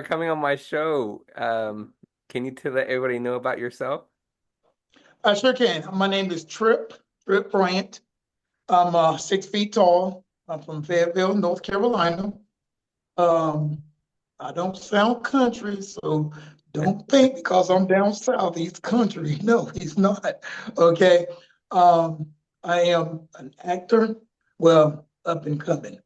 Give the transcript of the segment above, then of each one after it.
for coming on my show. Can you let everybody know about yourself? I sure can. My name is Trip Bryant. I'm 6 feet tall. I'm from Fayetteville, North Carolina. Um, I don't sound country, so don't think because I'm down south, he's country. No, he's not. Okay. Um, I am an actor, well, up and coming.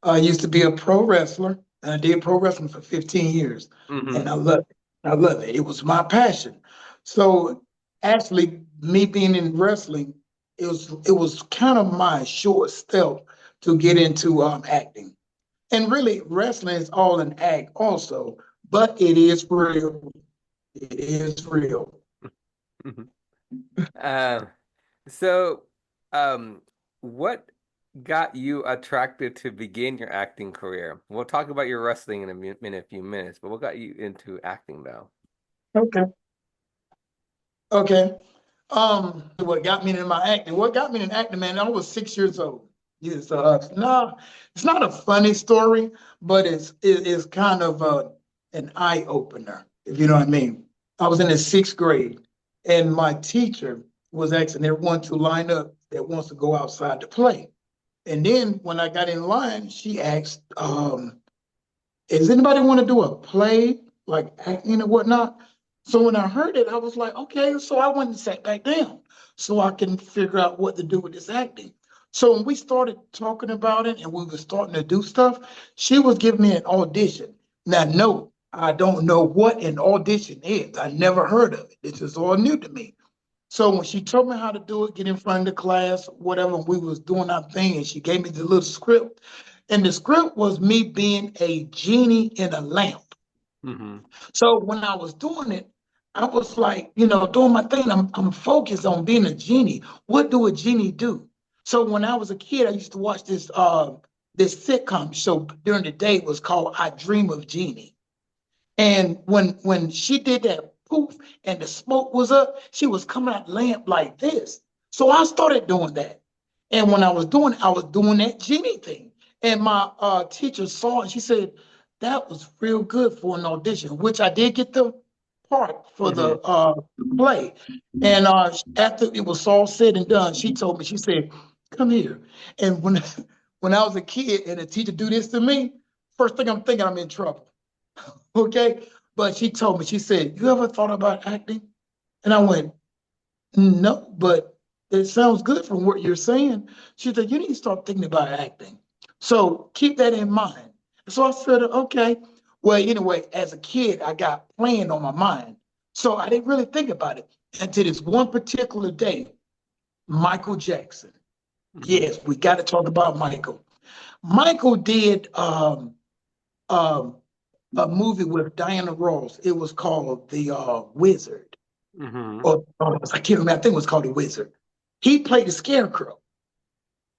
I used to be a pro wrestler, and I did pro wrestling for 15 years, and Hmm. I love it. I love it. It was my passion. So actually, me being in wrestling, it was kind of my short step to get into acting. And really, wrestling is all an act, also, but it is real. It is real. Uh, so, um, what got you attracted to begin your acting career? We'll talk about your wrestling in a few minutes, but what got you into acting though? Okay. Okay. What got me into my acting? What got me into acting, man? I was 6 years old. Yes, no, it's not a funny story, but it's kind of an eye opener, if you know what I mean. I was in the sixth grade, and my teacher was asking everyone to line up that wants to go outside to play. And then when I got in line, she asked, does anybody want to do a play, like acting and whatnot? So when I heard it, I was like, okay. So I went and sat back down so I can figure out what to do with this acting. So when we started talking about it and we were starting to do stuff, she was giving me an audition. Now, no, I don't know what an audition is. I never heard of it. This is all new to me. So when she told me how to do it, get in front of the class, whatever, we was doing our thing, and she gave me the little script. And the script was me being a genie in a lamp. Hmm. So when I was doing it, I was like, doing my thing. I'm focused on being a genie. What do a genie do? So when I was a kid, I used to watch this sitcom show during the day. It was called I Dream of Jeannie. And when she did that poof and the smoke was up, she was coming out lamp like this. So I started doing that. And when I was doing that genie thing. And my teacher saw it. She said, that was real good for an audition, which I did get the part for Hmm. the play. And after it was all said and done, she told me, she said, come here. And when when I was a kid and a teacher do this to me, first thing I'm thinking I'm in trouble. Okay. But she told me, she said, you ever thought about acting? And I went, no, but it sounds good from what you're saying. She said, you need to start thinking about acting. So keep that in mind. So I said, okay. Well, anyway, as a kid, I got playing on my mind. So I didn't really think about it until this one particular day, Michael Jackson. Hmm. Yes, we got to talk about Michael. Michael did um, a movie with Diana Ross. It was called The Wizard. Hmm. Or I can't remember. I think it was called The Wizard. He played the Scarecrow.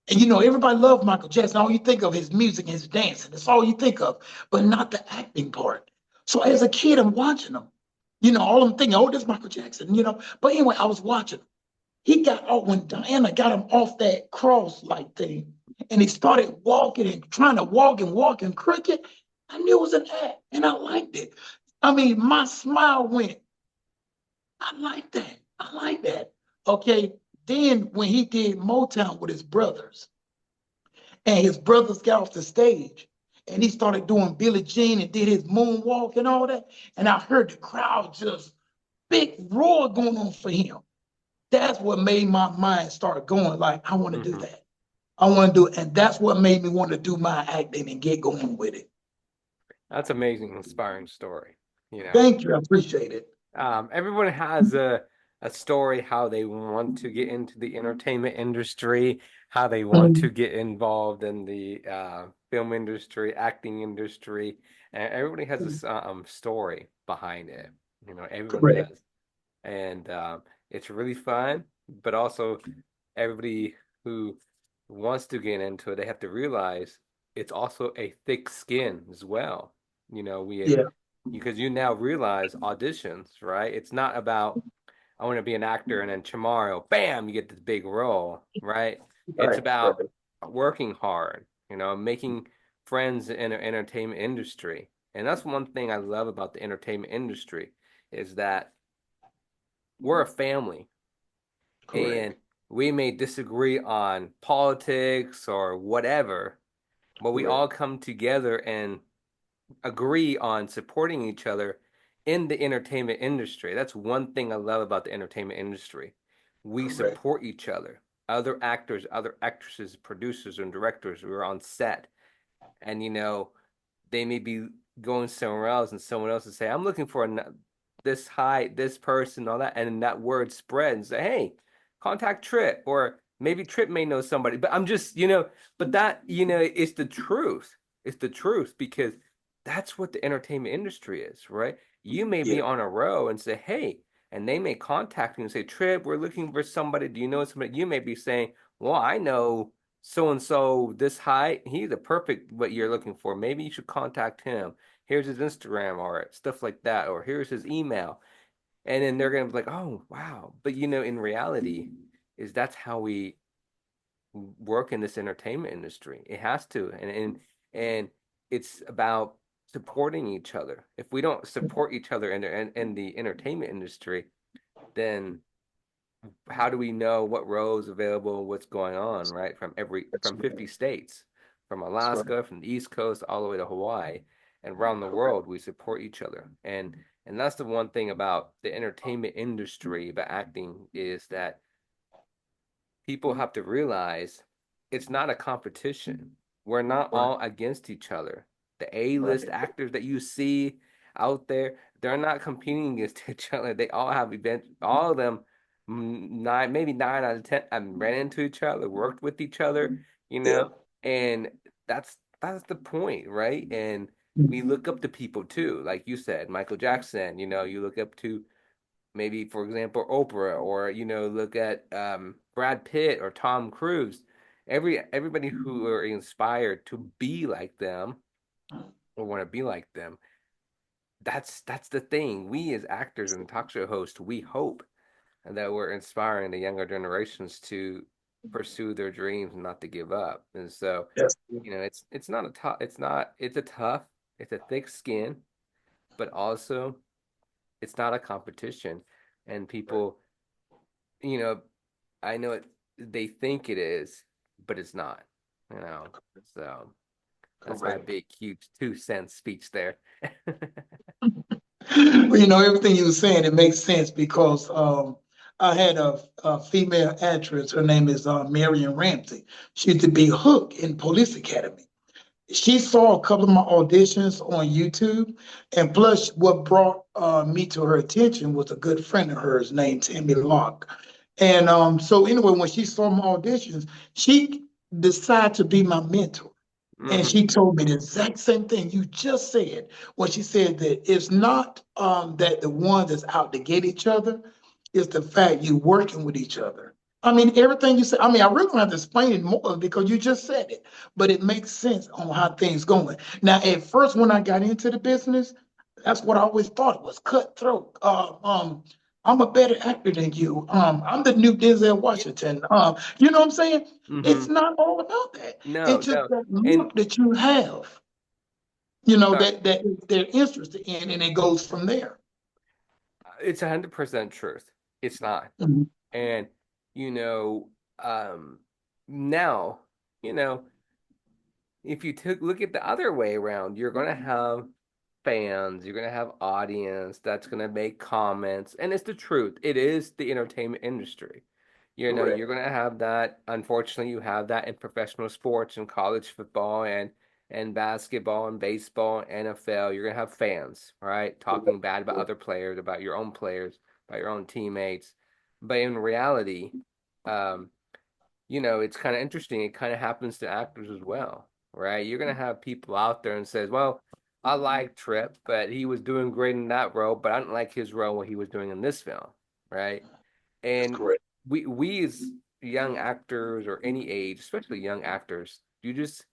And everybody loved Michael Jackson. All you think of his music and his dancing. That's all you think of, but not the acting part. So as a kid, I'm watching him. All I'm thinking, oh, this is Michael Jackson. But anyway, I was watching him. He got off when Diana got him off that cross like thing, and he started walking and trying to walk and crooked. I knew it was an act, and I liked it. I mean, my smile went, I like that. I like that. Okay. Then when he did Motown with his brothers, and his brothers got off the stage, and he started doing Billie Jean and did his moonwalk and all that, and I heard the crowd just big roar going on for him. That's what made my mind start going like, I want to do Hmm. that. I want to do it. And that's what made me want to do my acting and get going with it. That's amazing, inspiring story. You know. Thank you. I appreciate it. Everyone has a story how they want to get into the entertainment industry, how they want to Mhm. get involved in the film industry, acting industry, and everybody has a story behind it. You know, everyone Correct. does, and it's really fun, but also everybody who wants to get into it, they have to realize it's also a thick skin as well. You know, we Yeah. because you now realize auditions, right? It's not about I want to be an actor and then tomorrow, bam, you get this big role, right? It's Right. about Right. working hard, making friends in the entertainment industry. And that's one thing I love about the entertainment industry is that we're a family and Correct. we may disagree on politics or whatever, but we Correct. all come together and agree on supporting each other in the entertainment industry. That's one thing I love about the entertainment industry. We Correct. support each other. Other actors, other actresses, producers, and directors who are on set, and they may be going somewhere else, and someone else will say, "I'm looking for this height, this person, all that," and then that word spreads. And say, "Hey, contact Trip," or maybe Trip may know somebody. But I'm just, but that, it's the truth. It's the truth because that's what the entertainment industry is, right? You may be Yeah. on a row and say, "Hey," and they may contact you and say, "Trip, we're looking for somebody. Do you know somebody?" You may be saying, "Well, I know so and so this height. He's the perfect what you're looking for. Maybe you should contact him. Here's his Instagram or stuff like that, or here's his email." And then they're gonna be like, "Oh, wow." But in reality, is that's how we work in this entertainment industry. It has to. And it's about supporting each other. If we don't support each other in the entertainment industry, then how do we know what rows available, what's going on, right? That's From right. 50 states, from That's right. Alaska, from the East Coast all the way to Hawaii, and around the Correct. world, we support each other. And that's the one thing about the entertainment industry, about acting, is that people have to realize it's not a competition. We're not Right. all against each other. The A-list Right. actors that you see out there, they're not competing against each other. They all have events, all of them, maybe 9 out of 10, have ran into each other, worked with each other, Yeah. and that's the point, right? And we look up to people too, like you said, Michael Jackson, you look up to maybe for example Oprah, or look at Brad Pitt or Tom Cruise. Everybody who are inspired to be like them or want to be like them. That's the thing. We as actors and talk show hosts, we hope that we're inspiring the younger generations to pursue their dreams and not to give up. And so, That's it's not a tough. It's a tough. It's a thick skin, but also it's not a competition. And people, you know, I know they think it is, but it's not, you know. So that's my correct. big, huge 2 cent speech there. Well, everything you were saying, it makes sense because I had a female actress. Her name is Marion Ramsey. She used to be Hook in Police Academy. She saw a couple of my auditions on YouTube, and plus, what brought me to her attention was a good friend of hers named Tammy Locke. And so, anyway, when she saw my auditions, she decided to be my mentor. And Hmm. she told me the exact same thing you just said. When she said that it's not that the one that's out to get each other, it's the fact you working with each other. I mean, everything you said, I mean, I really don't have to explain it more because you just said it, but it makes sense on how things going. Now, at first, when I got into the business, that's what I always thought it was cutthroat. I'm a better actor than you. I'm the new Denzel Yeah. Washington. You know what I'm saying? It's Hmm. not all about that. No, It's just no. that And look that you have, uh, that they're interested in, and it goes from there. it's 100% truth. It's not. Mhm. And, you know, um, now, you know, if you took look at the other way around, you're gonna have fans, you're gonna have audience that's gonna make comments, and it's the truth. It is the entertainment industry. You're Correct. gonna have that. Unfortunately, you have that in professional sports and college football and basketball and baseball, NFL. You're gonna have fans, right? Talking bad about other players, about your own players, about your own teammates. But in reality, um, it's kind of interesting. It kind of happens to actors as well, right? You're gonna have people out there and says, "Well, I like Trip, but he was doing great in that role, but I didn't like his role what he was doing in this film," right? That's And correct. we as young actors or any age, especially young actors, you just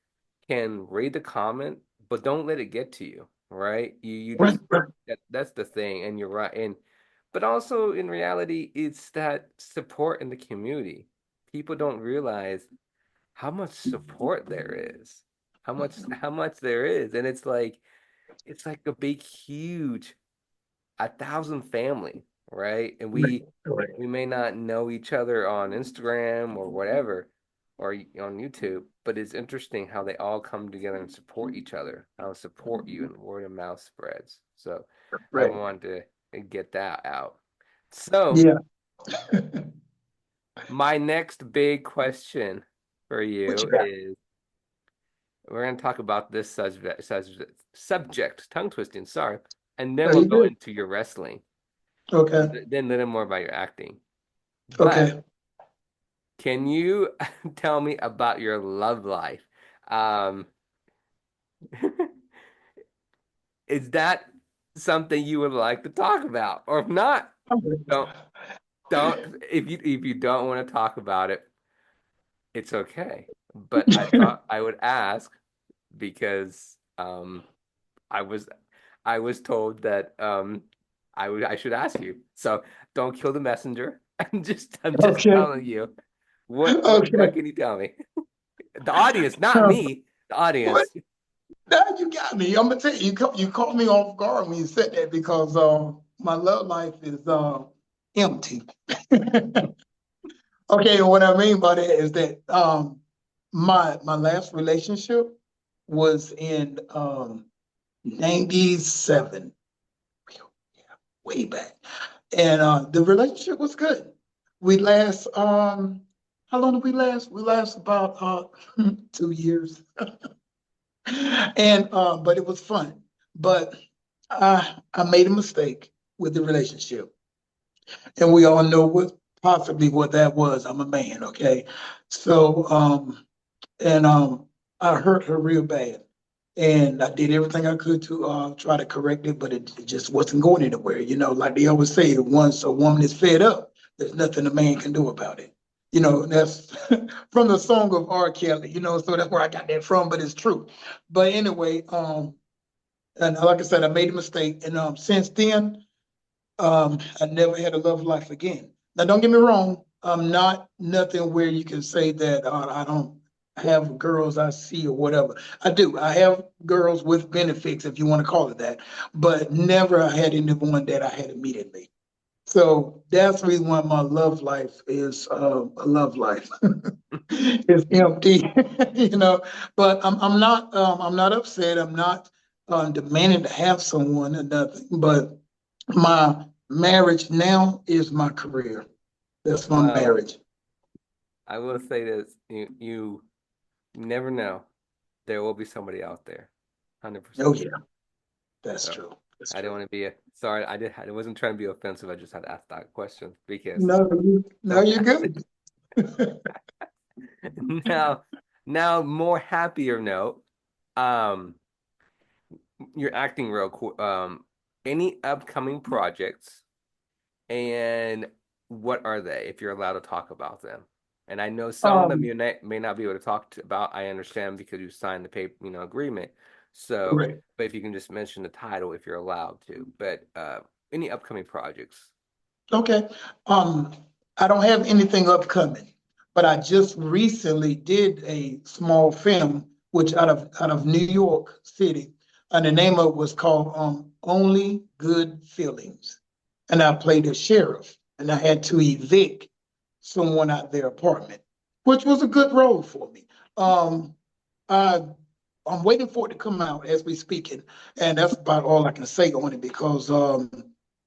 can read the comment, but don't let it get to you, right? You Right. just Right. that's the thing, and you're right. And but also in reality, it's that support in the community. People don't realize how much support there is, how much there is, and it's like it's like a big, huge 1,000 family, right? And Right. we may not know each other on Instagram or whatever, or on YouTube, but it's interesting how they all come together and support each other, how support you, and word of mouth spreads. So I Right. wanted to get that out. So Yeah. my next big question for What you you got? is we're going to talk about this subject, tongue twisting, sorry, and then Are we'll you go good? into your wrestling, Okay. then a little more about your acting. But Okay. can you tell me about your love life? Um, is that something you would like to talk about, or if not, don't if you don't want to talk about it, it's okay. But I thought I would ask because I was I was told that I should ask you. So don't kill the messenger. I'm just Okay. telling you. Okay. What can you tell me? The audience, not Um, me. The what? audience. Now you got me. I'm gonna tell you, you caught me off guard when you said that because my love life is empty. Okay, and what I mean by that is that my last relationship was in 97. Yeah, way back. And the relationship was good. We last how long did we last? We last about 2 years. And but it was fun. But I made a mistake with the relationship. And we all know what possibly what that was. I'm a man, okay? So and I hurt her real bad. And I did everything I could to try to correct it, but it just wasn't going anywhere. You know, like they always say, once a woman is fed up, there's nothing a man can do about it. You know, and that's from the song of R. Kelly, you know, so that's where I got that from, but it's true. But anyway, and like I said, I made a mistake. And since then, I never had a love life again. Now, don't get me wrong. I'm not nothing where you can say that I don't have girls I see or whatever. I do. I have girls with benefits, if you want to call it that, but never I had anyone that I had immediately. So that's the reason why my love life is a love life. It's empty, you know. But I'm not upset. I'm not demanding to have someone or nothing. But my marriage now is my career. That's my Well, marriage. I will say this: you never know. There will be somebody out there, Oh 100%. yeah, that's So true. That's I don't true. want to be sorry. I wasn't trying to be offensive. I just had to ask that question because No, so you're good. now more happier note. Um, you're acting real cool. Any upcoming projects and what are they, if you're allowed to talk about them? And I know some of them Um, you may not be able to about. I understand because you signed the paper, agreement. So, right. but if you can just mention the title if you're allowed to. But any upcoming projects? Okay. Um, I don't have anything upcoming, but I just recently did a small film, which out of New York City, and the name of it was called Only Good Feelings. And I played a sheriff, and I had to evict someone out their apartment, which was a good role for me. I I'm waiting for it to come out as we speaking, and that's about all I can say on it because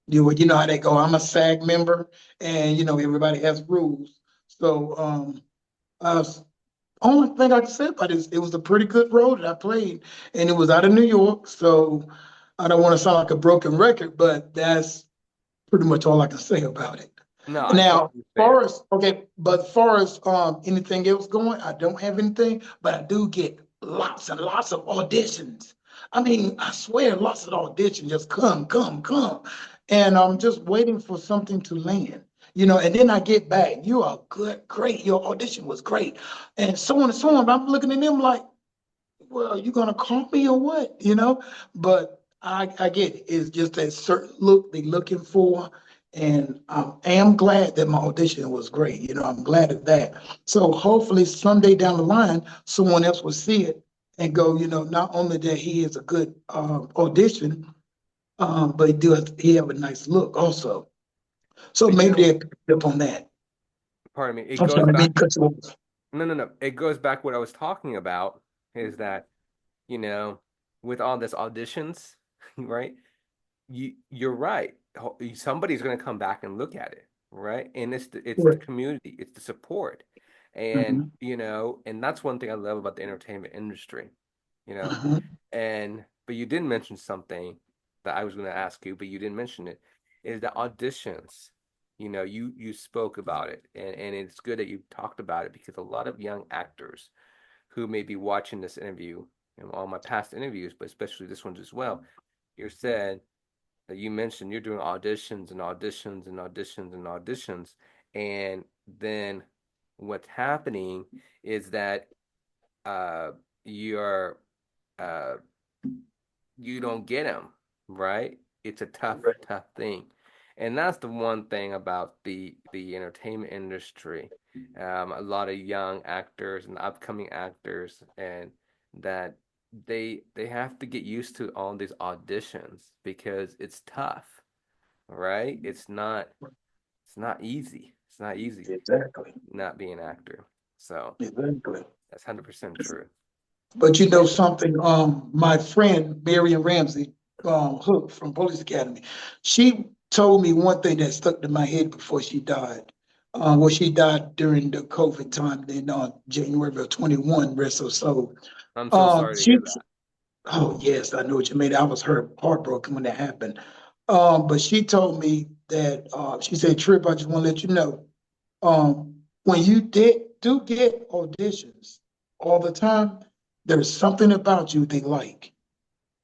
you know how they go. I'm a SAG member, and you know everybody has rules. So uh, only thing I can say about it is it was a pretty good role that I played, and it was out of New York. So I don't want to sound like a broken record, but that's pretty much all I can say about it. No, I Now, totally fair. far as okay, but far as anything else going, I don't have anything, but I do get lots and lots of auditions. I mean, I swear, lots of auditions just come, and I'm just waiting for something to land. You know, and then I get back. You are good, great. Your audition was great, and so on and so on. I'm looking at them like, well, you gonna call me or what? You know, but I get it. It's just that certain look they looking for. And I am glad that my audition was great. You know, I'm glad of that. So hopefully someday down the line, someone else will see it and go, not only that he is a good audition, but he have a nice look also. So But maybe they picked up on that. pardon me, it I'm goes sorry, I back. mean, cut you off. No, no, no. It goes back what I was talking about is that, you know, with all this auditions, right? You're right. Somebody's going to come back and look at it, right? And it's the Right. community, it's the support. And, Mhm, and that's one thing I love about the entertainment industry, you know. mhm, And but you did mention something that I was going to ask you, but you didn't mention it, is the auditions. You spoke about it, and it's good that you talked about it because a lot of young actors who may be watching this interview and all my past interviews, but especially this one as well, you said that you mentioned you're doing auditions and auditions and auditions and auditions, and then what's happening is that uh you're uh you don't get them, right? It's a tough, right. tough thing. And that's the one thing about the entertainment industry. A lot of young actors and upcoming actors, and that they have to get used to all these auditions because it's tough, right? It's not easy. It's not easy Exactly. not being an actor. So Exactly. that's 100% true. But you know And something, my friend Marion Ramsey, Hook from Police Academy, she told me one thing that stuck to my head before she died. Well, she died during the COVID time in January of 21, rest her soul. I'm so sorry to She, hear that. oh yes, I know what you mean. I was heartbroken when that happened. But she told me that she said, Trip, I just want to let you know, when you do get auditions all the time, there's something about you they like.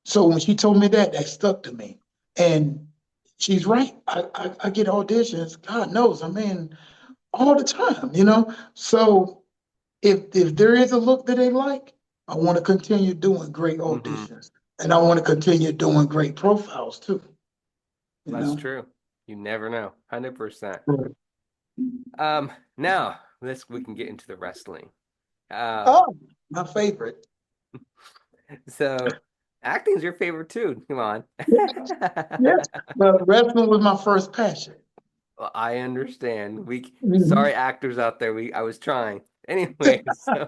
So when she told me that, that stuck to me. And she's right. I get auditions, God knows, I mean, all the time. So if there is a look that they like, I want to continue doing great Hmm. auditions. And I want to continue doing great profiles too, you That's know. true. You never know. 100%. Right. Now we can get into the wrestling. Um, Oh, my favorite. so acting is your favorite too. Come on. Yes. Well, wrestling was my first passion. Well, I understand. Mhm. Sorry actors out there. I was trying. Anyway, so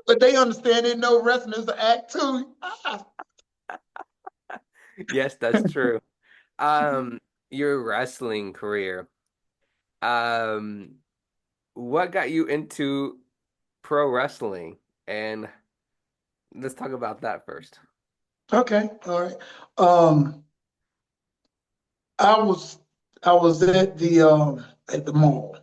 But they understand they know wrestling is an act too. Ah. yes, that's true. Um, your wrestling career. Um, what got you into pro wrestling? And let's talk about that first. Okay, all right. Um, I was I was at the mall,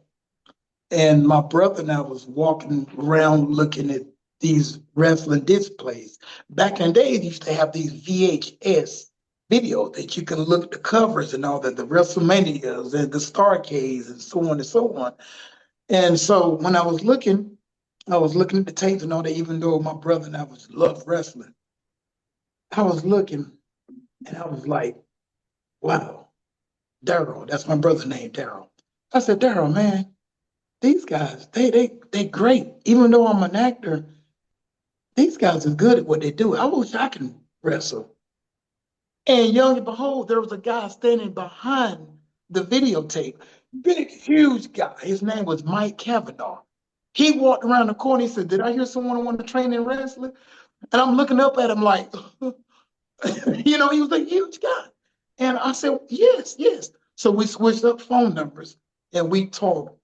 and my brother and I was walking around looking at these wrestling displays. Back in the day, they used to have these VHS videos that you can look at the covers and all that, the WrestleManias and the Starcades and so on and so on. And so when I was looking at the tapes and all that, even though my brother and I was love wrestling, I was looking and I was like, wow, Daryl, that's my brother's name, Daryl. I said, Daryl, man, these guys, they great. Even though I'm an actor, these guys are good at what they do. I wish I can wrestle. And young and behold, there was a guy standing behind the videotape, big, huge guy. His name was Mike Cavanaugh. He walked around the corner. He said, did I hear someone want to train in wrestling? And I'm looking up at him like, he was a huge guy. And I said, yes, yes. So we switched up phone numbers and we talked.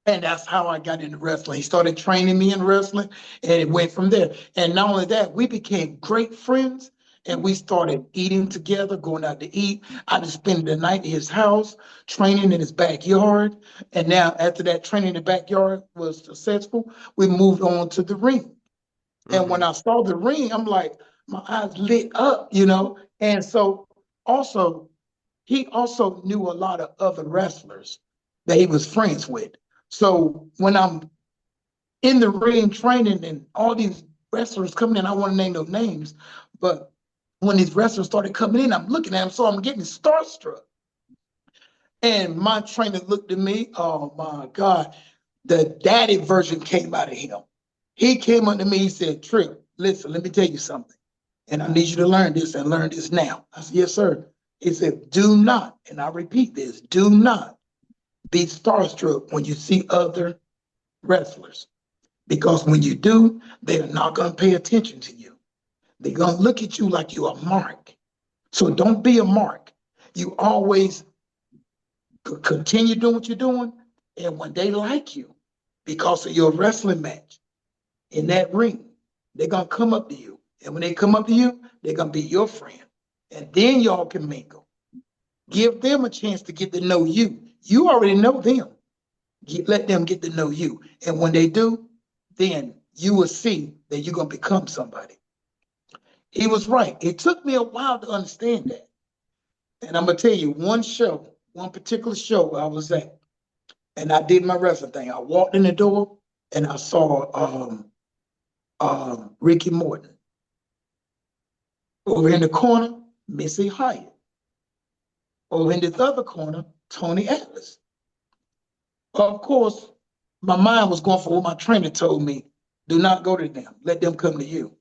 And that's how I got into wrestling. He started training me in wrestling, and it went from there. And not only that, we became great friends, and we started eating together, going out to eat. I just spend the night at his house, training in his backyard. And now, after that training in the backyard was successful, we moved on to the ring. And when Hmm. I saw the ring, I'm like, my eyes lit up. And so also, he also knew a lot of other wrestlers that he was friends with. So when I'm in the ring training and all these wrestlers coming in, I want to name those names, but when these wrestlers started coming in, I'm looking at them, so I'm getting starstruck. And my trainer looked at me, oh my God, the daddy version came out of him. He came up to me, he said, Trip, listen, let me tell you something. And I need you to learn this and learn this now. I said, yes, sir. He said, do not, and I repeat this, do not be starstruck when you see other wrestlers. Because when you do, they're not going to pay attention to you. They're going to look at you like you're a mark. So don't be a mark. You always continue doing what you're doing. And when they like you, because of your wrestling match in that ring, they're going to come up to you. And when they come up to you, they're going to be your friend. And then y'all can mingle. Give them a chance to get to know you. You already know them. Let them get to know you. And when they do, then you will see that you're going to become somebody. He was right. It took me a while to understand that. And I'm going to tell you, one particular show I was at, and I did my wrestling thing. I walked in the door and I saw Ricky Morton. Over in the corner, Missy Hyatt. Over in this other corner, Tony Atlas. Of course, my mind was going for what my trainer told me. Do not go to them. Let them come to you.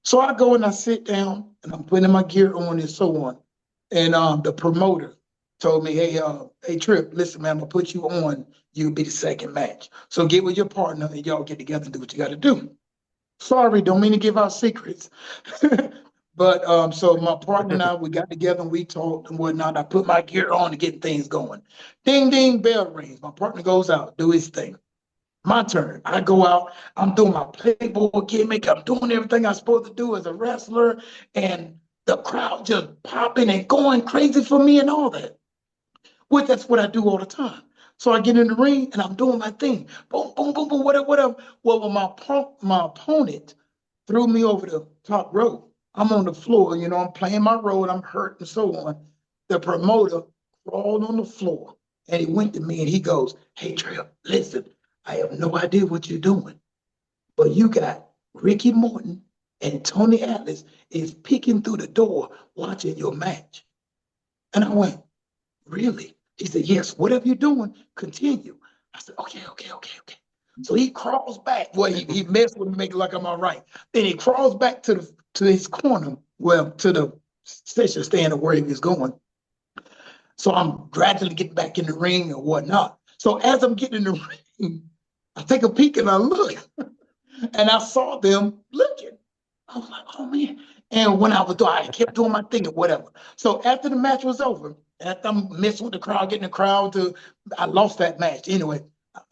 So I go and I sit down and I'm putting my gear on and so on. And the promoter told me, hey, Trip, listen, man, I'm gonna put you on. You'll be the second match. So get with your partner and y'all get together and do what you got to do. Sorry, don't mean to give out secrets. But so my partner and I, we got together and we talked and whatnot. I put my gear on to get things going. Ding, ding, bell rings. My partner goes out, do his thing. My turn. I go out. I'm doing my Playboy gimmick. I'm doing everything I'm supposed to do as a wrestler. And the crowd just popping and going crazy for me and all that. Which that's what I do all the time. So I get in the ring and I'm doing my thing. Boom, boom, boom, boom, whatever, whatever. Well, when my opponent threw me over the top rope, I'm on the floor, you know, I'm playing my role, I'm hurt and so on. The promoter crawled on the floor and he went to me and he goes, hey, Trip, listen, I have no idea what you're doing, but you got Ricky Morton and Tony Atlas is peeking through the door watching your match. And I went, really? He said, yes, whatever you're doing, continue. I said, okay. So he crawls back. Well, he messed with me, make it like I'm all right. Then he crawls back to his corner, well, to the station stand of where he was going. So I'm gradually getting back in the ring or whatnot. So as I'm getting in the ring, I take a peek and I look, and I saw them looking. I was like, oh man. And when I kept doing my thing or whatever. So after the match was over, after I'm messing with the crowd, getting the crowd I lost that match. Anyway,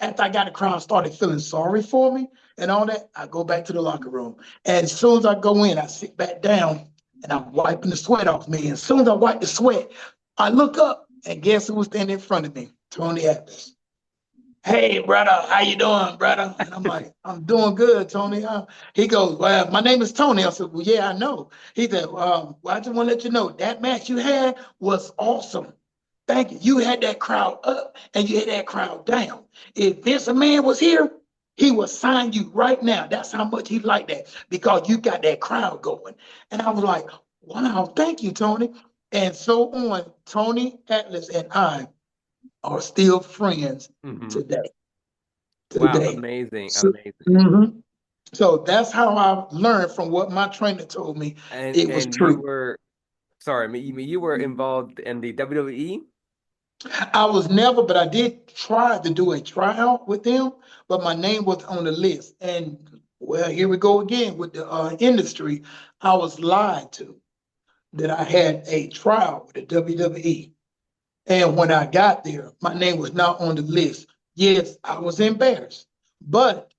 after I got the crowd started feeling sorry for me and all that, I go back to the locker room. And as soon as I go in, I sit back down and I'm wiping the sweat off me. And as soon as I wipe the sweat, I look up and guess who was standing in front of me? Tony Atlas. Hey, brother, how you doing, brother? And I'm like, I'm doing good, Tony. He goes, well, my name is Tony. I said, well, yeah, I know. He said, well, I just want to let you know that match you had was awesome. Thank you. You had that crowd up and you had that crowd down. If Vince McMahon was here, he would sign you right now. That's how much he liked that because you got that crowd going. And I was like, wow, thank you, Tony. And so on, Tony Atlas and I are still friends today. Wow, amazing, so, amazing. So that's how I learned from what my trainer told me. It was true. You were involved in the WWE? I was never, but I did try to do a tryout with them, but my name was on the list. And well, here we go again with the industry. I was lied to that I had a trial with the WWE. And when I got there, my name was not on the list. Yes, I was embarrassed. But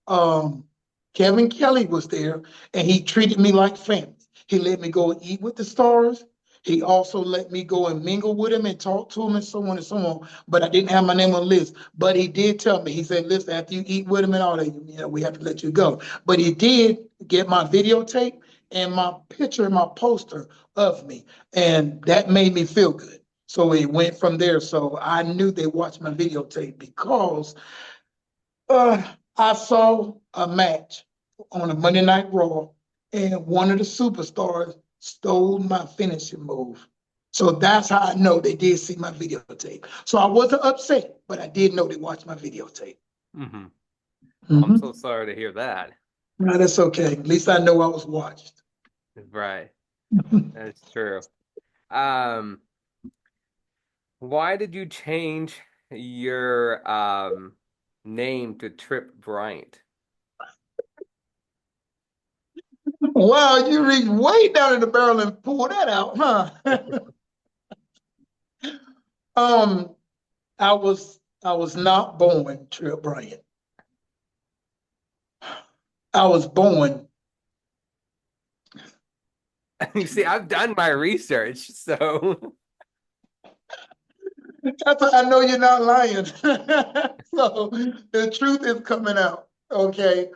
Kevin Kelly was there and he treated me like family. He let me go and eat with the stars. He also let me go and mingle with him and talk to him and so on and so on. But I didn't have my name on the list. But he did tell me, he said, listen, after you eat with him and all that, you know, we have to let you go. But he did get my videotape and my picture and my poster of me. And that made me feel good. So it went from there. So I knew they watched my videotape because I saw a match on a Monday Night Raw and one of the superstars stole my finishing move. So that's how I know they did see my videotape. So I wasn't upset, but I did know they watched my videotape. I'm so sorry to hear that. No, that's okay. At least I know I was watched. Right. That's true. Um, why did you change your name to Trip Bryant? Wow, you reached way down in the barrel and pulled that out, huh? um, I was not born Trill Bryant. I was born. You see, I've done my research, so That's why I know you're not lying. So the truth is coming out. Okay.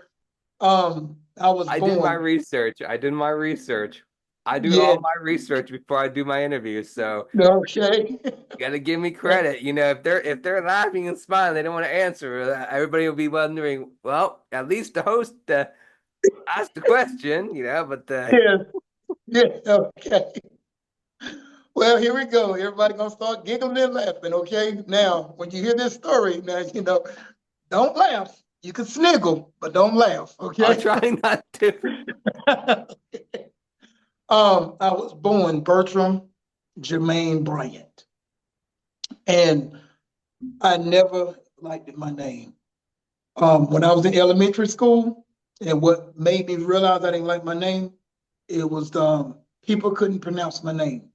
I was I did my born. research. I did my research. I do Yeah. all my research before I do my interviews, so Okay. you gotta give me credit. If they're laughing and smiling, they don't want to answer. Everybody will be wondering. Well, at least the host asked the question, but Yeah. Yeah. Okay. Well, here we go. Everybody gonna start giggling and laughing. Okay. Now, when you hear this story, now don't laugh. You can sniggle, but don't laugh. I'll Okay. try not to. I was born Bertram Jermaine Bryant, and I never liked my name. When I was in elementary school, and what made me realize I didn't like my name, it was people couldn't pronounce my name.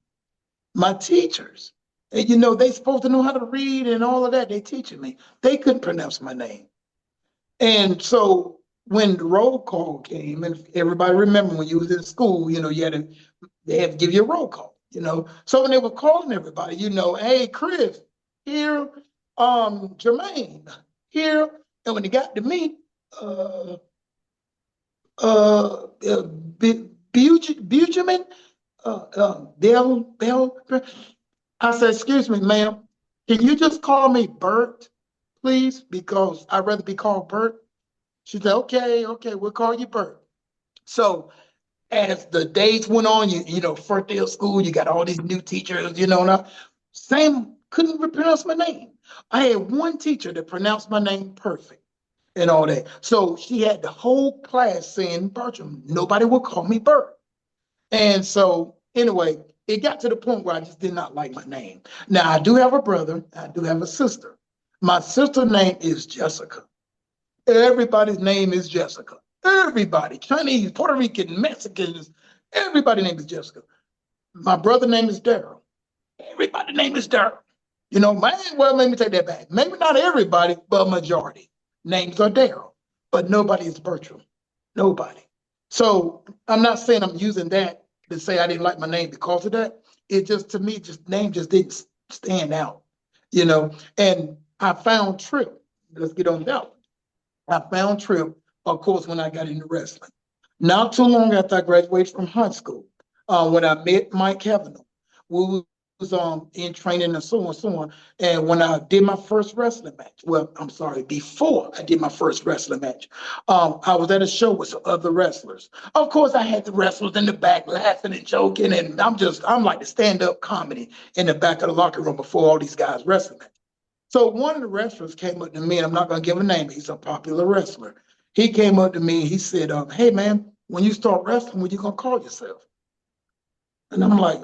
My teachers, and they supposed to know how to read and all of that. They teaching me. They couldn't pronounce my name. And so when the roll call came, and everybody remember when you was in school, they had to give you a roll call, So when they were calling everybody, hey, Chris, here, Jermaine, here. And when they got to me, uh, Bujamin, Bell, I said, excuse me, ma'am, can you just call me Bert, please? Because I'd rather be called Bert. She said, okay, okay, we'll call you Bert. So as the days went on, first day of school, you got all these new teachers, and same couldn't pronounce my name. I had one teacher that pronounced my name perfect and all that. So she had the whole class saying Bertram. Nobody would call me Bert. And so anyway, it got to the point where I just did not like my name. Now I do have a brother, I do have a sister. My sister's name is Jessica. Everybody's name is Jessica. Everybody, Chinese, Puerto Rican, Mexicans, everybody's name is Jessica. My brother's name is Daryl. Everybody's name is Daryl. Well, let me take that back. Maybe not everybody, but a majority. Names are Daryl, but nobody is Bertram. Nobody. So I'm not saying I'm using that to say I didn't like my name because of that. It just, to me, just name just didn't stand out, And I found Trip. Let's get on that one. I found Trip, of course, when I got into wrestling. Not too long after I graduated from high school, when I met Mike Cavanaugh, we was in training and so on, so on. And when I did my first wrestling match, well, I'm sorry, before I did my first wrestling match, I was at a show with some other wrestlers. Of course, I had the wrestlers in the back laughing and joking, and I'm like the stand-up comedy in the back of the locker room before all these guys wrestling. So one of the wrestlers came up to me, and I'm not going to give a name. He's a popular wrestler. He came up to me. He said, "Hey man, when you start wrestling, what you gonna call yourself?" And I'm like,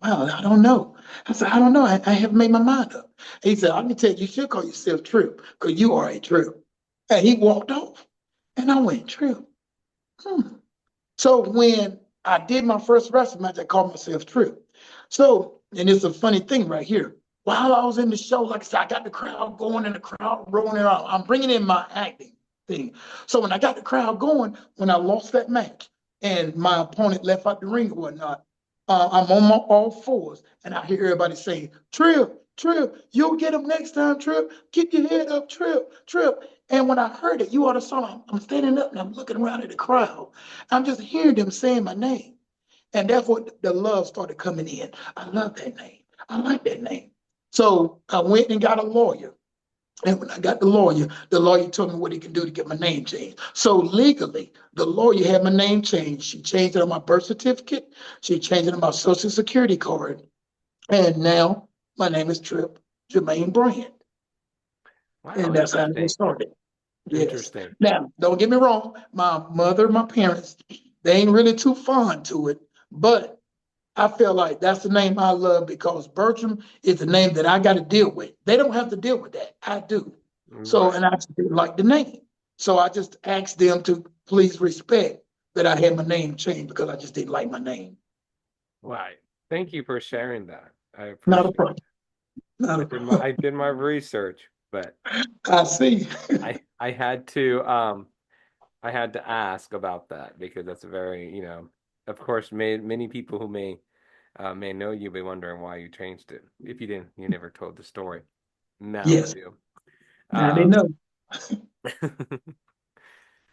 "Wow, I don't know." I said, "I don't know. I haven't made my mind up." He said, "I can tell you, you should call yourself Trip, because you are a Trip." And he walked off, and I went, "Trip." Hmm. So when I did my first wrestling match, I called myself Trip. So, and it's a funny thing right here. While I was in the show, like I said, I got the crowd going and the crowd rolling around. I'm bringing in my acting thing. So when I got the crowd going, when I lost that match and my opponent left out the ring or whatnot, I'm on my all fours and I hear everybody saying, "Trip, Trip, you'll get him next time, Trip. Keep your head up, Trip, Trip." And when I heard it, you ought to saw I'm standing up and I'm looking around at the crowd. I'm just hearing them saying my name. And that's what the love started coming in. I love that name. I like that name. So I went and got a lawyer. And when I got the lawyer told me what he can do to get my name changed. So legally, the lawyer had my name changed. She changed it on my birth certificate. She changed it on my social security card. And now my name is Trip Jermaine Bryant. Wow, And that's how it interesting. started. Yes. Interesting. Now, don't get me wrong. My mother, my parents, they ain't really too fond to it, but I feel like that's the name I love because Bertram is the name that I got to deal with. They don't have to deal with that. I do. So, Right. and I just didn't like the name. So I just asked them to please respect that I had my name changed because I just didn't like my name. Right. Thank you for sharing that. I Not a appreciate it. problem. Not a problem. I did my research, but I see. I I had to ask about that because that's a very, of course, many people who may know you be wondering why you changed it. If you didn't, you never told the story. Now we Yes. do. Now they Um, know.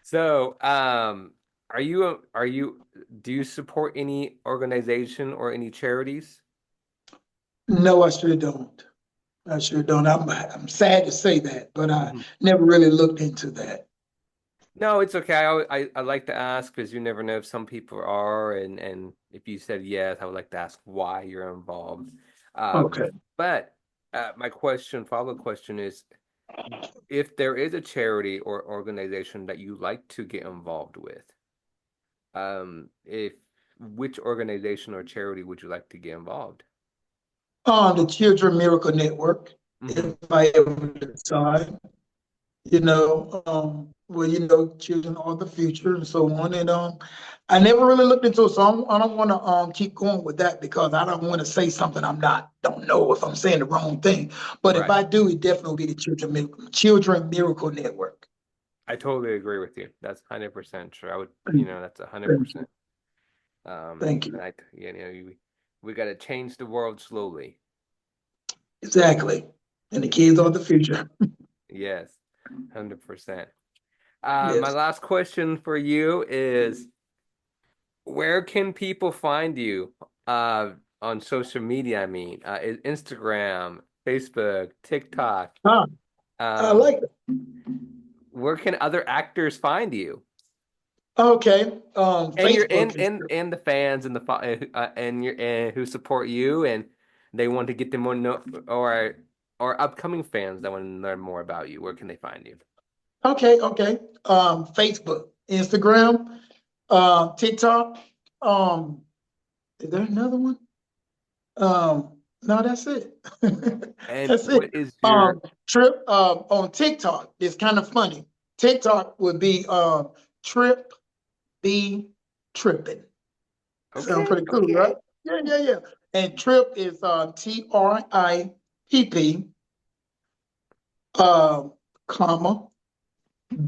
so, are you, do you support any organization or any charities? No, I sure don't. I sure don't. I'm sad to say that, but I Mhm. never really looked into that. No, it's okay. I like to ask because you never know if some people are, and if you said yes, I would like to ask why you're involved. Um, Okay. but my follow-up question is, if there is a charity or organization that you like to get involved with, if which organization or charity would you like to get involved? The Children Miracle Network, Hmm. if I ever decide, well, children are the future and so on. And I never really looked into it, so I don't want to keep going with that because I don't want to say something don't know if I'm saying the wrong thing. But if Right. I do, it definitely will be the Children Miracle Network. I totally agree with you. That's 100% true. I would, Thank that's you. 100%. Thank you. And we got to change the world slowly. Exactly. And the kids are the future. Yes, 100%. My Yes. last question for you is, where can people find you uh, on social media? I mean, Instagram, Facebook, TikTok. Ah, I Um, like it. where can other actors find you? Okay. And your Facebook is and the fans and and your and who support you and they want to get them more or upcoming fans that want to learn more about you. Where can they find you? okay. Okay. Facebook, Instagram, TikTok. Um, is there another one? No, that's it. And That's it. what is your Trip on TikTok. It's kind of funny. TikTok would be Trip B Tripping. Sound okay, pretty cool, okay. right? Yeah, yeah, yeah. And Trip is TRIPP, um, comma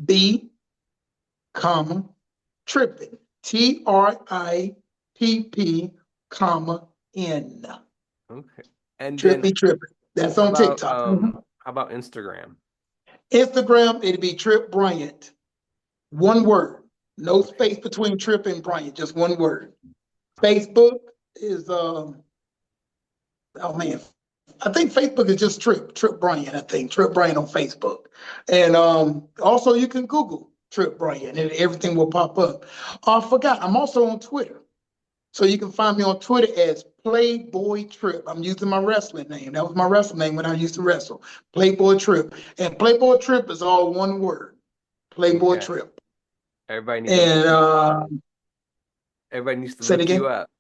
B, comma tripping. TRIPP, comma N. Okay. And then Trippy tripping. That's on TikTok. Mhm. how about Instagram? Instagram, it'd be Trip Bryant. One word. No Okay. space between Trip and Bryant, just one word. Facebook is oh man. I think Facebook is just Trip Bryant, I think. Trip Bryant on Facebook. And also you can Google Trip Bryant and everything will pop up. I forgot, I'm also on Twitter. So you can find me on Twitter as Playboy Trip. I'm using my wrestling name. That was my wrestling name when I used to wrestle. Playboy Trip. And Playboy Trip is all one word. Playboy Okay. Trip. Everybody need to look And you everybody needs to say it look you again. up.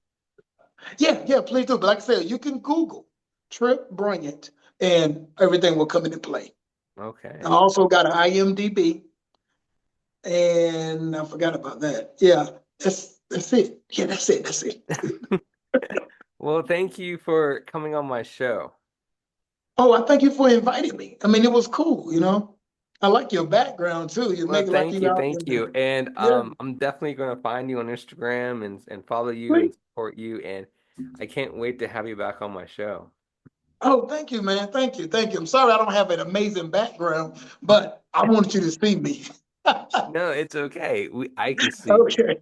Yeah, yeah, please do. But like I said, you can Google Trip Bryant and everything will come into play. I Okay. also got an IMDb and I forgot about that. Yeah, that's it. Yeah, that's it. That's it. Well, thank you for coming on my show. Oh, I thank you for inviting me. I mean, it was cool. I like your background too. You Well, make it like you out thank there. you. And Yeah, I'm definitely gonna find you on Instagram and follow you and great. support you. And I can't wait to have you back on my show. Oh, thank you, man. Thank you. Thank you. I'm sorry I don't have an amazing background, but I wanted you to see me. No, it's okay. I can see. Okay.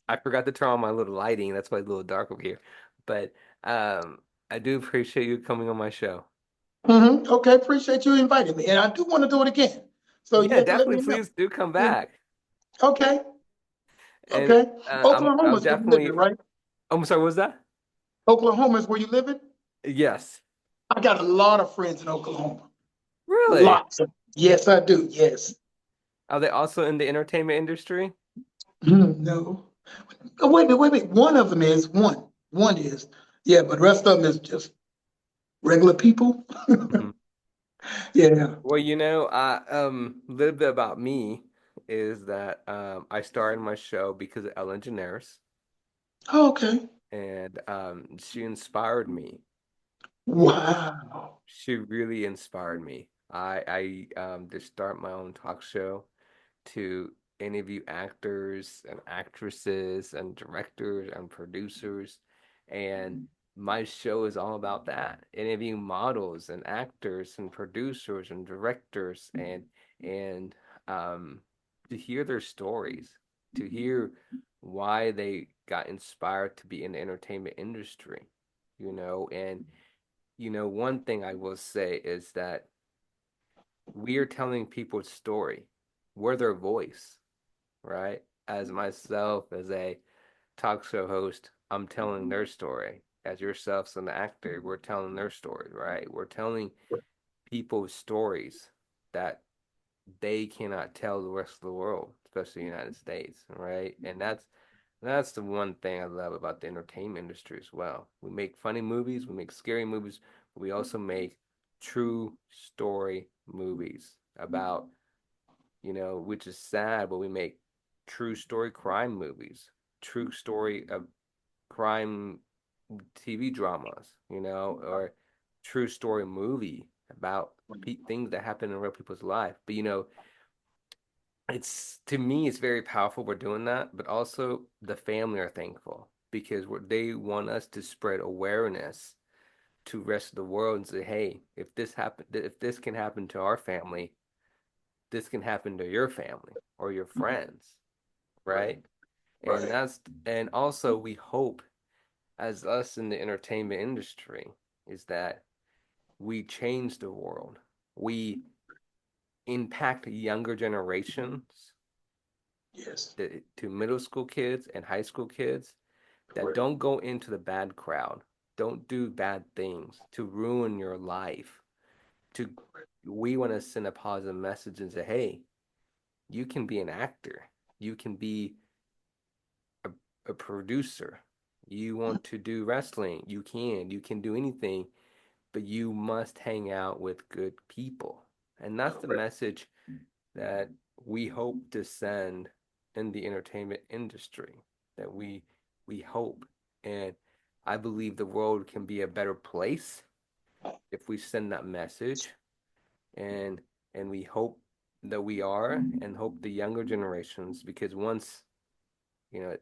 I forgot to turn on my little lighting. That's why it's a little dark over here. But I do appreciate you coming on my show. Okay. Appreciate you inviting me. And I do want to do it again. So you Yeah, have to let definitely. me know. Please do come Yeah. back. Okay. And Okay. Oklahoma I'm is where you living, definitely. right? I'm sorry. What was that? Oklahoma is where you living? Yes. I got a lot of friends in Oklahoma. Really? Lots of. Yes, I do. Yes. Are they also in the entertainment industry? No. Oh, wait. One of them is one. One is. Yeah, but the rest of them is just regular people. Mhm. Yeah. Well, a little bit about me is that I started my show because of Ellen DeGeneres, Oh, okay. and she inspired me. Wow. She really inspired me. I to start my own talk show, to interview actors and actresses and directors and producers. And my show is all about that. Interviewing models and actors and producers and directors and um to hear their stories, to hear why they got inspired to be in the entertainment industry, and one thing I will say is that we are telling people's story. We're their voice, right? As myself, as a talk show host, I'm telling their story. As yourself, as an actor, we're telling their story, right? We're telling people's stories that they cannot tell the rest of the world, especially the United States, right? And that's the one thing I love about the entertainment industry as well. We make funny movies, we make scary movies, but we also make true story movies about, which is sad, but we make true story crime movies, true story of crime TV dramas, or true story movie about things that happen in real people's life. But it's to me, it's very powerful we're doing that, but also the family are thankful because they want us to spread awareness to the rest of the world and say, hey, if this can happen to our family, this can happen to your family or your friends, right? And Right. and also we hope as us in the entertainment industry is that we change the world. We impact younger generations Yes. to middle school kids and high school kids that Correct. don't go into the bad crowd, don't do bad things to ruin your life. To We want to send a positive message and say, hey, you can be an actor, you can be a, a producer, you want to do wrestling, you can do anything, but you must hang out with good people. And that's the Correct. message that we hope to send in the entertainment industry, that we hope. And I believe the world can be a better place if we send that message, and we hope that we are, and hope the younger generations, because once, you know,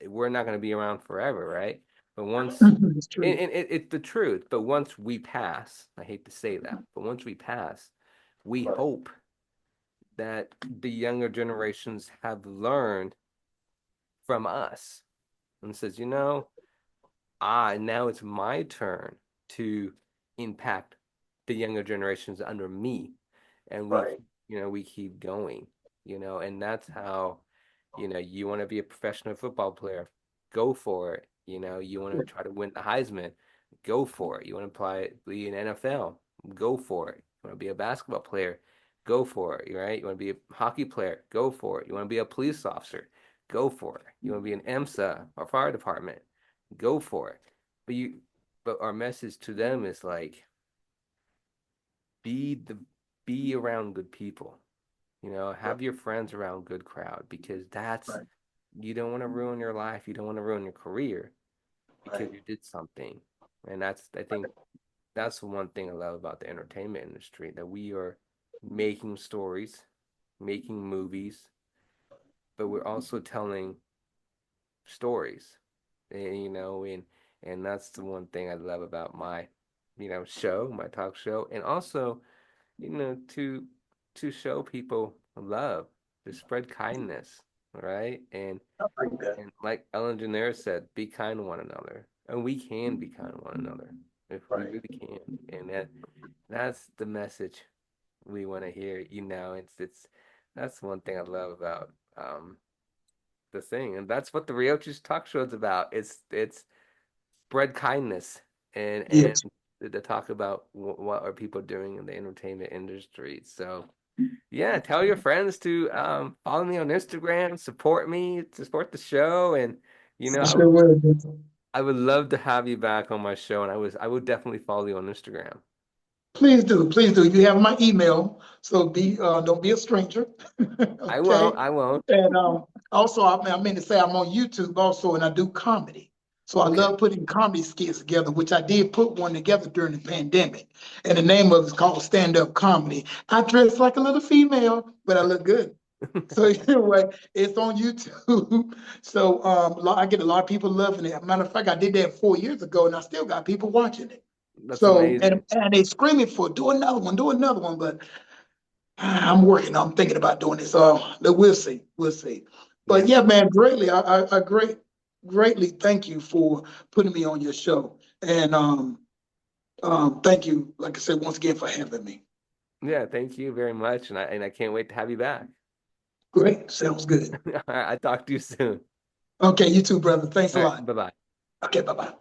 we're not going to be around forever, right? But once, It's true. and it's the truth, but once we pass, I hate to say that, but once we pass, we Right. hope that the younger generations have learned from us and says, now it's my turn to impact the younger generations under me. And Right. we keep going, and that's how, you want to be a professional football player, go for it. You want to try to win the Heisman, go for it. You want to be in NFL, go for it. You want to be a basketball player, go for it, right? You want to be a hockey player, go for it. You want to be a police officer, go for it. You want to be an EMSA or fire department, go for it. But our message to them is like, be the be around good people. Right. Have your friends around good crowd, because Right. you don't want to ruin your life. You don't want to ruin your career because Right. you did something. And I think that's the one thing I love about the entertainment industry, that we are making stories, making movies, but we're also telling stories. And that's the one thing I love about my, show, my talk show, and also, to show people love, to spread kindness, right? I like that. And like Ellen DeGeneres said, be kind to one another. And we can be kind to one another if we Right. really can. And that's the message we want to hear. It's that's one thing I love about the thing. And that's what the Riochi's talk show is about. It's spread kindness, and Yes. to talk about what are people doing in the entertainment industry. So Yeah, tell your friends to follow me on Instagram, support me, to support the show, and you know, I sure will. I would love to have you back on my show, and I would definitely follow you on Instagram. Please do, please do. You have my email, so don't be a stranger. I won't, Okay. I won't. And also, I mean to say I'm on YouTube also, and I do comedy. So I Okay, love putting comedy skits together, which I did put one together during the pandemic. And the name of it's called Stand Up Comedy. I dress like a little female, but I look good. So anyway, it's on YouTube. So I get a lot of people loving it. Matter of fact, I did that 4 years ago, and I still got people watching it. that's So amazing. and they screaming for do another one, do another one. But I'm thinking about doing it. So we'll see, we'll see. But Yeah, yeah, man, greatly, greatly thank you for putting me on your show, and thank you, like I said, once again for having me. yeah. Thank you very much, and I can't wait to have you back. Great, sounds good. All right, I talk to you soon. Okay, you too, brother. Thanks a All right, lot. bye bye. Okay, bye bye.